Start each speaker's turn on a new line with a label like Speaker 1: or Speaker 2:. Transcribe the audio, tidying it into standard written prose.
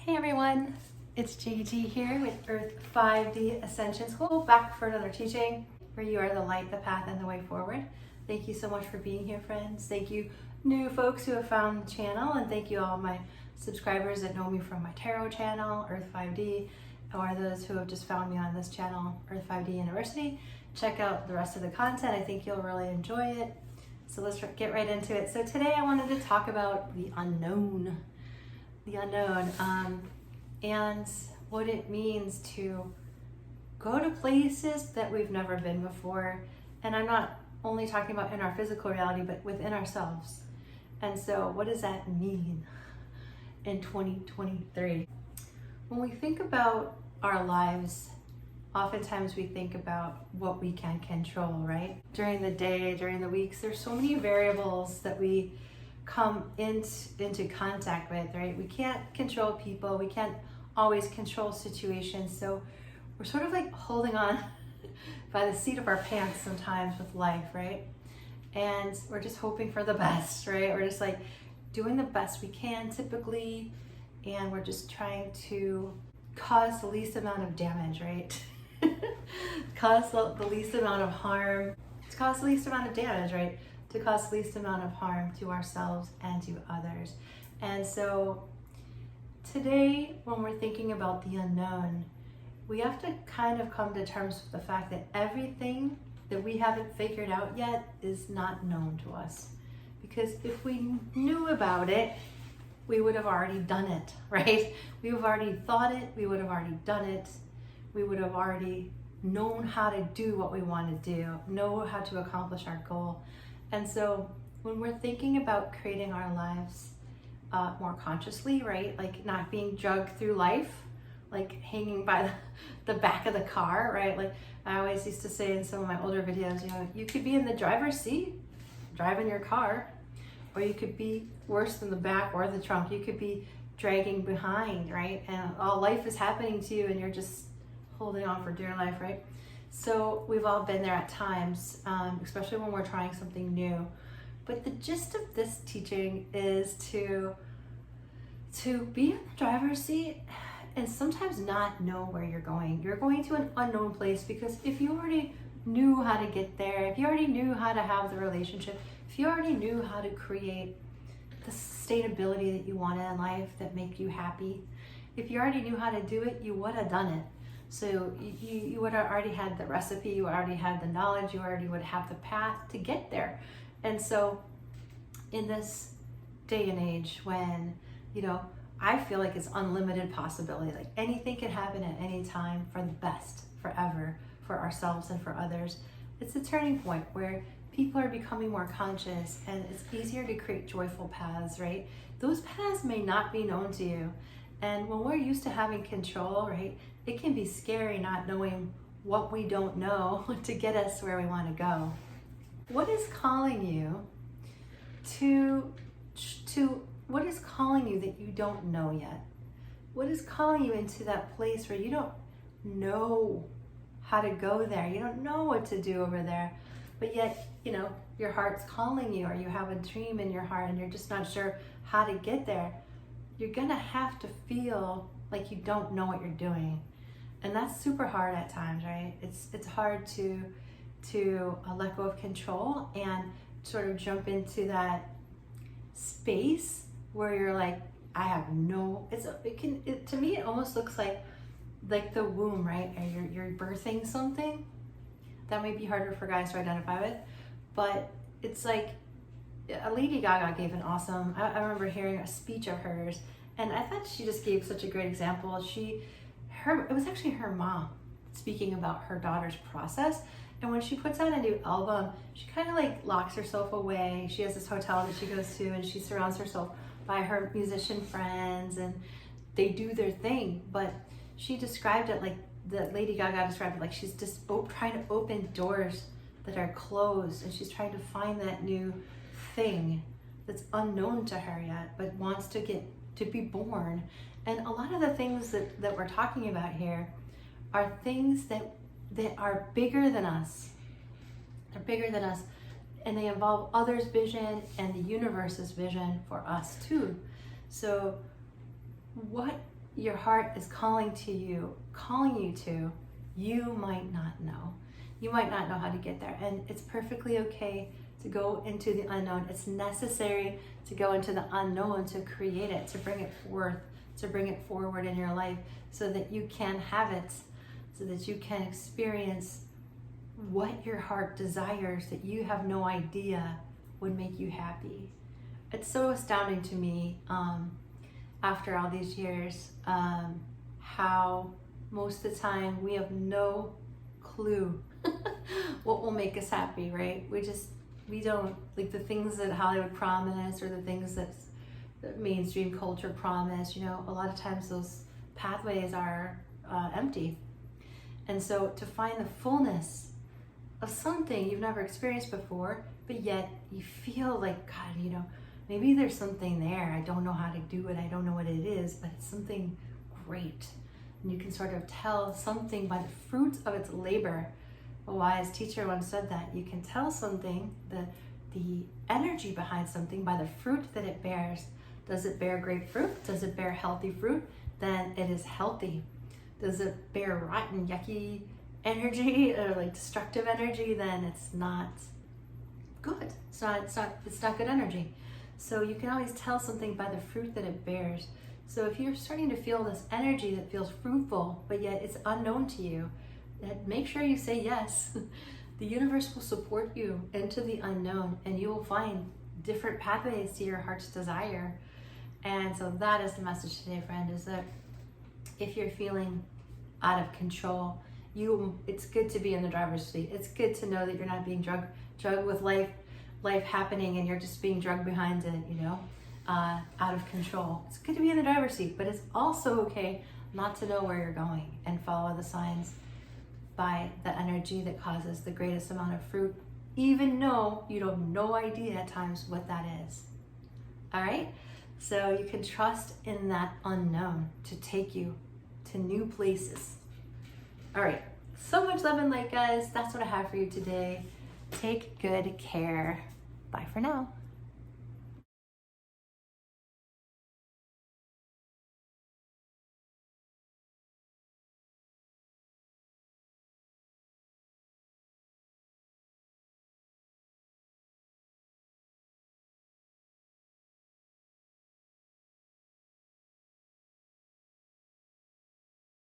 Speaker 1: Hey everyone, it's JT here with Earth 5D Ascension School, back for another teaching where you are the light, the path, and the way forward. Thank you so much for being here, friends. Thank you new folks who have found the channel, and thank you all my subscribers that know me from my tarot channel, Earth 5D, or those who have just found me on this channel, Earth 5D University. Check out the rest of the content. I think you'll really enjoy it. So let's get right into it. So today I wanted to talk about the unknown. And what it means to go to places that we've never been before. And I'm not only talking about in our physical reality, but within ourselves. And so what does that mean in 2023? When we think about our lives, oftentimes we think about what we can control, right? During the day, during the weeks, there's so many variables that we come into contact with, right? We can't control people. We can't always control situations. So we're sort of like holding on by the seat of our pants sometimes with life, right? And we're just hoping for the best, right? We're just like doing the best we can typically, and we're just trying to cause the least amount of damage, right? Cause the least amount of harm, to cause the least amount of damage, right? To cause the least amount of harm to ourselves and to others. And so today, when we're thinking about the unknown, we have to kind of come to terms with the fact that everything that we haven't figured out yet is not known to us. Because if we knew about it, we would have already done it, right? We would have already thought it, we would have already done it, we would have already known how to do what we want to do, know how to accomplish our goal. And so when we're thinking about creating our lives more consciously, right? Like not being drugged through life, like hanging by the back of the car, right? Like I always used to say in some of my older videos, you know, you could be in the driver's seat, driving your car, or you could be worse than the back or the trunk. You could be dragging behind, right? And all life is happening to you and you're just holding on for dear life, right? So we've all been there at times, especially when we're trying something new. But the gist of this teaching is to be in the driver's seat and sometimes not know where you're going. You're going to an unknown place because if you already knew how to get there, if you already knew how to have the relationship, if you already knew how to create the sustainability that you want in life that make you happy, if you already knew how to do it, you would have done it. So you would have already had the recipe, you already had the knowledge, you already would have the path to get there. And so in this day and age when, you know, I feel like it's unlimited possibility, like anything can happen at any time for the best, forever, for ourselves and for others. It's a turning point where people are becoming more conscious and it's easier to create joyful paths, right? Those paths may not be known to you. And when we're used to having control, right, it can be scary not knowing what we don't know to get us where we want to go. What is calling you what is calling you that you don't know yet? What is calling you into that place where you don't know how to go there? You don't know what to do over there, but yet, you know, your heart's calling you, or you have a dream in your heart and you're just not sure how to get there. You're gonna have to feel like you don't know what you're doing. And that's super hard at times, right? It's hard to let go of control and sort of jump into that space where you're like, I have no, to me, it almost looks like the womb, right? And you're birthing something. That may be harder for guys to identify with, but it's like, Lady Gaga gave an awesome, I remember hearing a speech of hers, and I thought she just gave such a great example. It was actually her mom speaking about her daughter's process. And when she puts out a new album, she kind of like locks herself away. She has this hotel that she goes to and she surrounds herself by her musician friends and they do their thing. But she described it like, Lady Gaga described it like she's just trying to open doors that are closed, and she's trying to find that new thing that's unknown to her yet, but wants to be born. And a lot of the things that we're talking about here are things that are bigger than us. They're bigger than us, and they involve others' vision and the universe's vision for us too. So what your heart is calling you to, you might not know. You might not know how to get there. And it's perfectly okay to go into the unknown. It's necessary to go into the unknown to create it, to bring it forth, to bring it forward in your life so that you can have it, so that you can experience what your heart desires that you have no idea would make you happy. It's so astounding to me after all these years how most of the time we have no clue what will make us happy, right? We don't, like the things that Hollywood promise or the things that mainstream culture promise, you know, a lot of times those pathways are empty. And so to find the fullness of something you've never experienced before, but yet you feel like, God, you know, maybe there's something there. I don't know how to do it. I don't know what it is, but it's something great. And you can sort of tell something by the fruits of its labor. A wise teacher once said that you can tell something, the energy behind something, by the fruit that it bears. Does it bear grapefruit? Does it bear healthy fruit? Then it is healthy. Does it bear rotten, yucky energy or like destructive energy? Then it's not good. It's not good energy. So you can always tell something by the fruit that it bears. So if you're starting to feel this energy that feels fruitful, but yet it's unknown to you, make sure you say yes. The universe will support you into the unknown, and you will find different pathways to your heart's desire. And so that is the message today, friend, is that if you're feeling out of control, it's good to be in the driver's seat. It's good to know that you're not being drugged with life happening and you're just being drugged behind it, you know, out of control. It's good to be in the driver's seat, but it's also okay not to know where you're going and follow the signs by the energy that causes the greatest amount of fruit, even though you have no idea at times what that is. All right? So you can trust in that unknown to take you to new places. All right. So much love and light, guys. That's what I have for you today. Take good care. Bye for now.